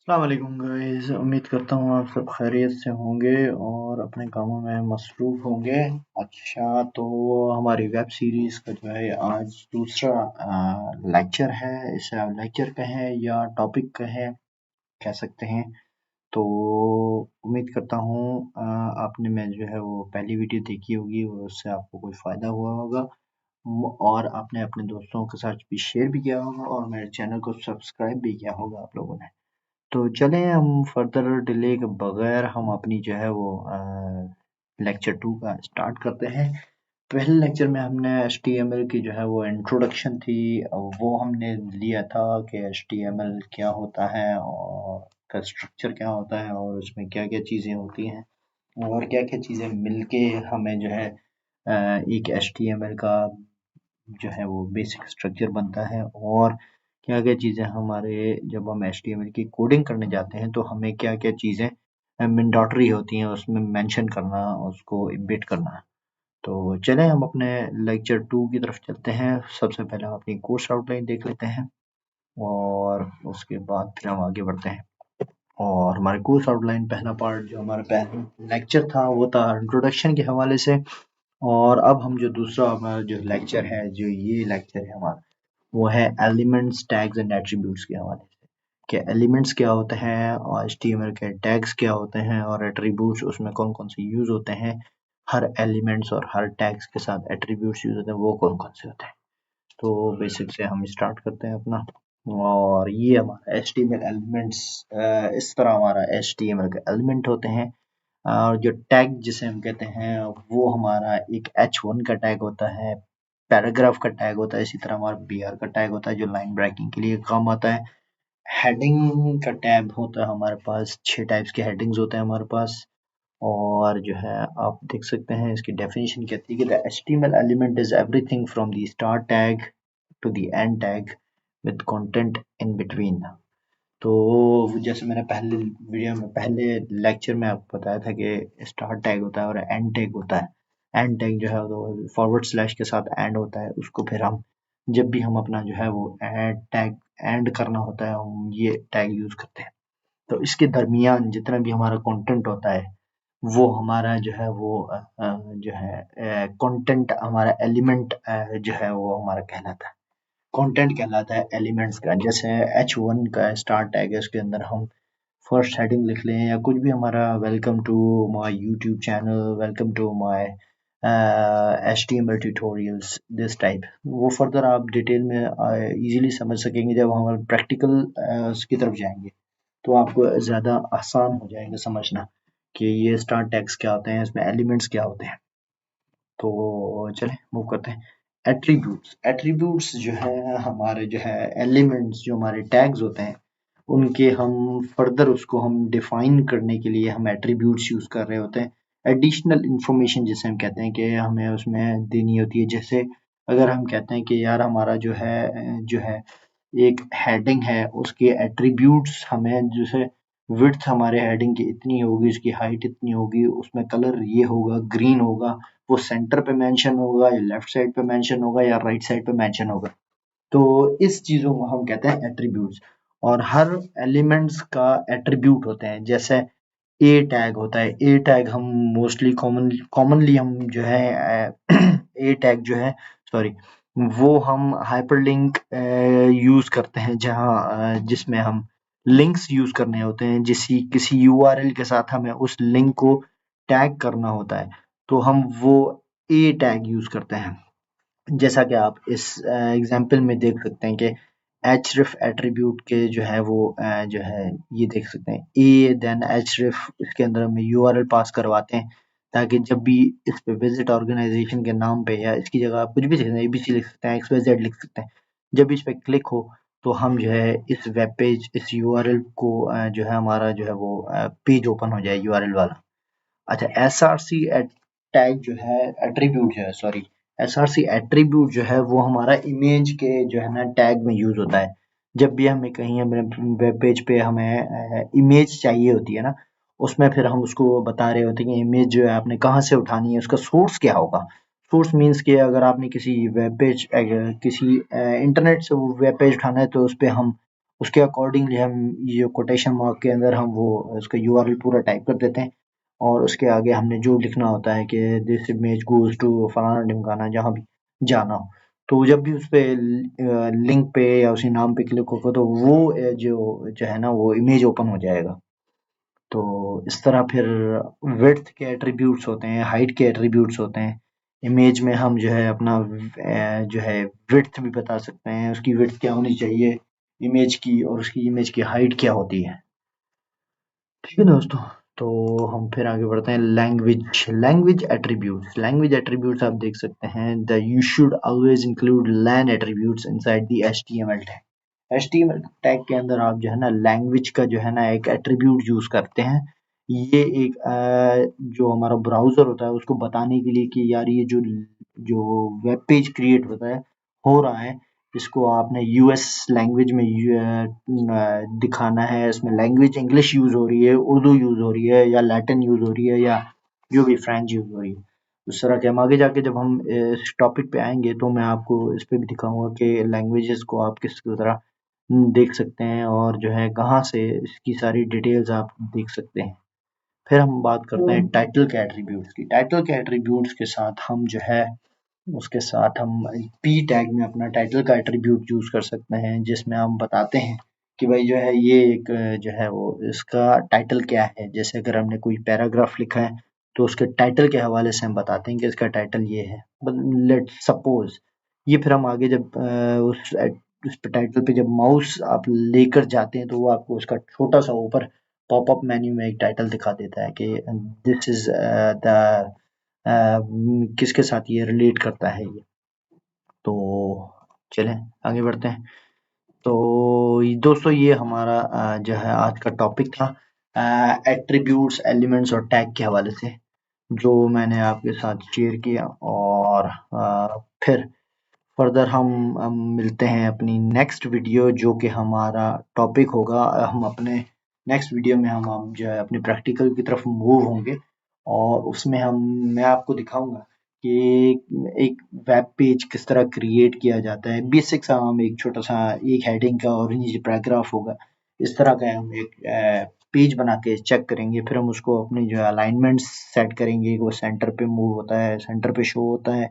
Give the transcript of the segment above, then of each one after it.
अस्सलाम वालेकुम गाइस। उम्मीद करता हूँ आप सब खैरियत से होंगे और अपने कामों में मसरूफ़ होंगे। अच्छा, तो हमारी वेब सीरीज़ का जो है आज दूसरा लेक्चर है। इसे आप लेक्चर कहें या टॉपिक कहें, कह सकते हैं। तो उम्मीद करता हूँ आपने मैं जो है वो पहली वीडियो देखी होगी, उससे आपको कोई फ़ायदा हुआ होगा और आपने अपने दोस्तों के साथ भी शेयर भी किया होगा और मेरे चैनल को सब्सक्राइब भी किया होगा आप लोगों ने। तो चलें हम फर्दर डिले के बगैर हम अपनी जो है वो लेक्चर 2 का स्टार्ट करते हैं। पहले लेक्चर में हमने HTML की जो है वो इंट्रोडक्शन थी, वो हमने लिया था कि HTML क्या होता है और का स्ट्रक्चर क्या होता है और उसमें क्या-क्या चीज़ें होती हैं और क्या-क्या चीज़ें मिलके हमें जो है एक HTML का जो है वो बेसिक स्ट्रक्चर बनता है और क्या-क्या चीज़ें हमारे जब हम HTML की कोडिंग करने जाते हैं तो हमें क्या-क्या चीज़ें मैंडेटरी होती हैं उसमें मेंशन करना, उसको इम्बिट करना। तो चलें हम अपने लेक्चर 2 की तरफ चलते हैं। सबसे पहले हम अपनी कोर्स आउटलाइन देख लेते हैं और उसके बाद फिर हम आगे बढ़ते हैं। और हमारे कोर्स आउटलाइन पहला पार्ट जो हमारा पहला लेक्चर था वो था इंट्रोडक्शन के हवाले से। और अब हम जो दूसरा हमारा जो लेक्चर है, जो ये लेक्चर है हमारा, वो है एलिमेंट्स, टैग्स एंड एट्रीब्यूट्स के हवाले से कि एलिमेंट्स क्या होते हैं और HTML के टैग्स क्या होते हैं और एट्रीब्यूट्स उसमें कौन-कौन से यूज़ होते हैं। हर एलिमेंट्स और हर टैग्स के साथ एट्रीब्यूट्स यूज़ होते हैं, वो कौन-कौन से होते हैं। तो बेसिक से हम स्टार्ट करते हैं अपना। और ये हमारा HTML एलिमेंट्स, इस तरह हमारा HTML के एलिमेंट होते हैं। और जो टैग जिसे हम कहते हैं वो हमारा एक H1 का टैग होता है, पैराग्राफ का टैग होता है, इसी तरह हमारा BR का टैग होता है जो लाइन ब्रेकिंग के लिए काम आता है। हेडिंग का टैग होता है हमारे पास, 6 टाइप्स के हेडिंग्स होते हैं हमारे पास। और जो है आप देख सकते हैं इसकी डेफिनेशन कहती है कि the HTML element is everything from the start tag to the end tag with content in between. तो जैसे मैंने पहले वीडियो में पहले लेक्चर में आपको बताया था कि स्टार्ट टैग होता है और एंड टैग होता है। एंड टैग जो है वो फॉरवर्ड स्लैश के साथ एंड होता है, उसको फिर हम जब भी हम अपना जो है वो एंड टैग एंड करना होता है हम ये टैग यूज करते हैं। तो इसके दरमियान जितना भी हमारा कंटेंट होता है वो हमारा जो है वो जो है कंटेंट हमारा एलिमेंट जो है वो हमारा कहलाता है, कंटेंट कहलाता है एलिमेंट्स का। जैसे H1 का स्टार्ट टैग है, उसके अंदर हम फर्स्ट हेडिंग लिख लें या कुछ भी हमारा welcome to my YouTube channel, welcome to my HTML tutorials, this type. वो फर्दर आप डिटेल में इजीली समझ सकेंगे जब हम प्रैक्टिकल की तरफ जाएंगे, तो आपको ज़्यादा आसान हो जाएगा समझना कि ये स्टार्ट टैग्स क्या होते हैं, इसमें एलिमेंट्स क्या होते हैं। तो चलें मूव करते हैं। एट्रीब्यूट्स, एट्रीब्यूट्स जो है हमारे जो है एलिमेंट्स, जो हमारे टैग्स होते हैं उनके हम फर्दर उसको हम डिफाइन करने के लिए हम एट्रीब्यूट्स यूज कर रहे होते हैं। एडिशनल इंफॉर्मेशन जिसे हम कहते हैं कि हमें उसमें देनी होती है। जैसे अगर हम कहते हैं कि यार हमारा जो है एक हेडिंग है, उसके एट्रीब्यूट्स हमें, जैसे विड्थ हमारे हेडिंग की इतनी होगी, उसकी हाइट इतनी होगी, उसमें कलर ये होगा, ग्रीन होगा, वो सेंटर पे मेंशन होगा या लेफ्ट साइड पे मेंशन होगा या राइट साइड पे मेंशन होगा। तो इस चीज़ों को हम कहते हैं एट्रीब्यूट्स। और हर एलिमेंट्स का एट्रीब्यूट होते हैं। जैसे ए टैग होता है, ए टैग हम मोस्टली कॉमनली हम जो है ए टैग जो है, सॉरी, वो हम हाइपरलिंक यूज करते हैं जहाँ जिसमें हम लिंक्स यूज करने होते हैं, किसी यूआरएल के साथ हमें उस लिंक को टैग करना होता है, तो हम वो ए टैग यूज करते हैं। जैसा कि आप इस एग्जाम्पल में देख सकते हैं कि href एट्रीब्यूट के जो है वो जो है ये देख सकते हैं ए देन href, इसके अंदर हम यूआरएल पास करवाते हैं ताकि जब भी इस पे विजिट ऑर्गेनाइजेशन के नाम पे या इसकी जगह आप कुछ भी लिख सकते हैं, एबीसी लिख सकते हैं, XYZ लिख सकते हैं, जब इस पे क्लिक हो तो हम जो है इस वेब पेज, इस यूआरएल को जो है हमारा जो है वो पेज ओपन हो जाए यूआरएल वाला। अच्छा, एसआरसी टैग जो है एट्रीब्यूट जो है, सॉरी, एसआरसी एट्रीब्यूट जो है वो हमारा इमेज के जो है ना टैग में यूज होता है। जब भी हमें कहीं हमें वेब पेज पे हमें इमेज चाहिए होती है ना, उसमें फिर हम उसको बता रहे होते हैं कि इमेज जो है आपने कहाँ से उठानी है, उसका सोर्स क्या होगा। सोर्स मीन्स कि अगर आपने किसी वेब पेज किसी इंटरनेट से वो वेब पेज उठाना है तो उस पे हम उसके अकॉर्डिंगली हम ये कोटेशन मार्क के अंदर हम वो उसका यूआरएल पूरा टाइप कर देते हैं और उसके आगे हमने जो लिखना होता है कि दिस इमेज गोज टू फलाना ढिमकाना, जहाँ भी जाना हो। तो जब भी उस पे लिंक पे या उसी नाम पे क्लिक होगा तो वो जो है ना वो इमेज ओपन हो जाएगा। तो इस तरह फिर विड्थ के एट्रीब्यूट्स होते हैं, हाइट के एट्रीब्यूट्स होते हैं। इमेज में हम जो है अपना जो है विड्थ भी बता सकते हैं, उसकी विड्थ क्या होनी चाहिए इमेज की, और उसकी इमेज की हाइट क्या होती है। ठीक है दोस्तों, तो हम फिर आगे बढ़ते हैं। लैंग्वेज एट्रीब्यूट्स आप देख सकते हैं, the you should always include lang attributes inside the HTML tag. HTML tag के अंदर आप जो है ना लैंग्वेज का जो है ना एक एट्रीब्यूट यूज करते हैं। ये एक जो हमारा ब्राउजर होता है उसको बताने के लिए कि यार ये जो जो वेब पेज क्रिएट होता है हो रहा है, इसको आपने यूएस लैंग्वेज में दिखाना है। इसमें लैंग्वेज इंग्लिश यूज हो रही है, उर्दू यूज हो रही है, या लैटिन यूज हो रही है, या जो भी फ्रेंच यूज हो रही है। उस तरह के हम आगे जाके जब हम इस टॉपिक पे आएंगे तो मैं आपको इस पे भी दिखाऊंगा कि लैंग्वेजेस को आप किस तरह देख सकते हैं और जो है कहाँ से इसकी सारी डिटेल्स आप देख सकते हैं। फिर हम बात करते हैं टाइटल के एट्रीब्यूट्स की। टाइटल के एट्रीब्यूट्स के साथ हम जो है उसके साथ हम पी टैग में अपना टाइटल का एट्रीब्यूट यूज कर सकते हैं, जिसमें हम बताते हैं कि भाई जो है ये एक जो है वो इसका टाइटल क्या है। जैसे अगर हमने कोई पैराग्राफ लिखा है तो उसके टाइटल के हवाले से हम बताते हैं कि इसका टाइटल ये है, लेट सपोज। ये फिर हम आगे जब उस टाइटल पे जब माउस आप लेकर जाते हैं तो वो आपको उसका छोटा सा ऊपर पॉपअप मेन्यू में एक टाइटल दिखा देता है कि दिस इज द किसके साथ ये रिलेट करता है ये। तो चलें आगे बढ़ते हैं। तो दोस्तों ये हमारा जो है आज का टॉपिक था एट्रीब्यूट्स, एलिमेंट्स और टैग के हवाले से, जो मैंने आपके साथ शेयर किया। और फिर फर्दर हम मिलते हैं अपनी नेक्स्ट वीडियो, जो कि हमारा टॉपिक होगा। हम अपने नेक्स्ट वीडियो में हम जो है अपने प्रैक्टिकल की तरफ मूव होंगे और उसमें मैं आपको दिखाऊंगा कि एक वेब पेज किस तरह क्रिएट किया जाता है। बेसिक सा हम एक छोटा सा एक हेडिंग का और नीचे पैराग्राफ होगा, इस तरह का हम एक पेज बना के चेक करेंगे। फिर हम उसको अपनी जो अलाइनमेंट सेट करेंगे, वो सेंटर पे मूव होता है, सेंटर पे शो होता है,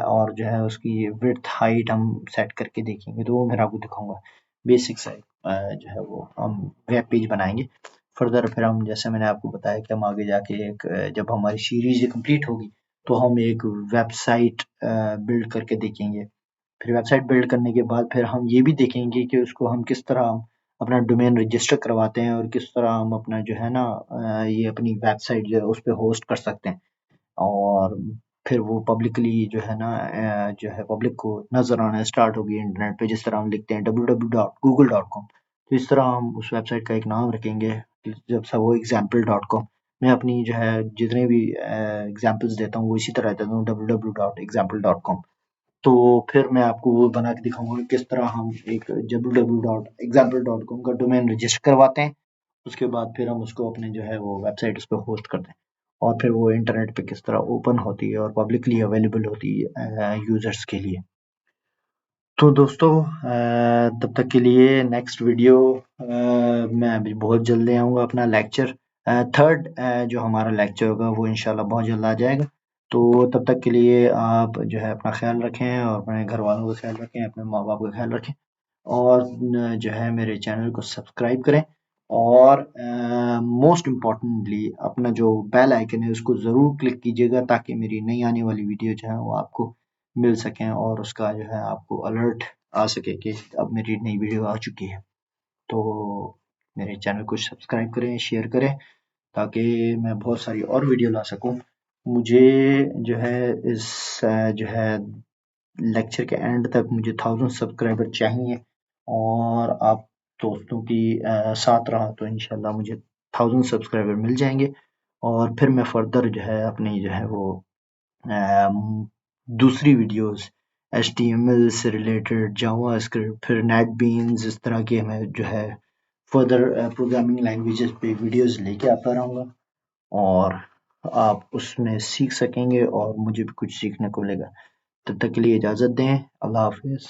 और जो है उसकी विड्थ हाइट हम सेट करके देखेंगे। तो वो मैं आपको दिखाऊंगा। बेसिक सा जो है वो हम वेब पेज बनाएंगे। फर्दर फिर हम, जैसे मैंने आपको बताया कि हम आगे जाके एक जब हमारी सीरीज कंप्लीट होगी तो हम एक वेबसाइट बिल्ड करके देखेंगे। फिर वेबसाइट बिल्ड करने के बाद फिर हम ये भी देखेंगे कि उसको हम किस तरह अपना डोमेन रजिस्टर करवाते हैं और किस तरह हम अपना जो है ना ये अपनी वेबसाइट जो है उस पर होस्ट कर सकते हैं। और फिर वो पब्लिकली जो है ना जो है पब्लिक को नज़र आना स्टार्ट होगी इंटरनेट पे। जिस तरह हम लिखते हैं www.google.com, तो इस तरह हम उस वेबसाइट का एक नाम रखेंगे जब से वो example.com। मैं अपनी जो है जितने भी एग्जाम्पल्स देता हूँ वो इसी तरह देता हूँ www.example.com। तो फिर मैं आपको वो बना के दिखाऊंगा किस तरह हम एक www.example.com का डोमेन रजिस्टर करवाते हैं। उसके बाद फिर हम उसको अपने जो है वो वेबसाइट उस पर होस्ट करते हैं और फिर वो इंटरनेट पे किस तरह ओपन होती है और पब्लिकली अवेलेबल होती है यूजर्स के लिए। तो दोस्तों तब तक के लिए नेक्स्ट वीडियो मैं अभी बहुत जल्दी आऊँगा। अपना लेक्चर थर्ड जो हमारा लेक्चर होगा वो इंशाल्लाह बहुत जल्द आ जाएगा। तो तब तक के लिए आप जो है अपना ख्याल रखें और अपने घर वालों का ख्याल रखें, अपने माँ बाप का ख्याल रखें और जो है मेरे चैनल को सब्सक्राइब करें। और मोस्ट इम्पॉर्टेंटली अपना जो बेल आइकन है उसको ज़रूर क्लिक कीजिएगा ताकि मेरी नई आने वाली वीडियो जो है वो आपको मिल सकें और उसका जो है आपको अलर्ट आ सके कि अब मेरी नई वीडियो आ चुकी है। तो मेरे चैनल को सब्सक्राइब करें, शेयर करें ताकि मैं बहुत सारी और वीडियो ला सकूं। मुझे जो है इस जो है लेक्चर के एंड तक मुझे 1000 सब्सक्राइबर चाहिए और आप दोस्तों की साथ रहा तो इंशाल्लाह मुझे 1000 सब्सक्राइबर मिल जाएंगे। और फिर मैं फर्दर जो है अपनी जो है वो दूसरी वीडियोस HTML से रिलेटेड, जावास्क्रिप्ट, फिर नेटबीन्स, इस तरह के मैं जो है फर्दर प्रोग्रामिंग लैंग्वेजेस पे वीडियोस लेके आता रहूँगा और आप उसमें सीख सकेंगे और मुझे भी कुछ सीखने को मिलेगा। तब तक के लिए इजाज़त दें। अल्लाह हाफ़िज़।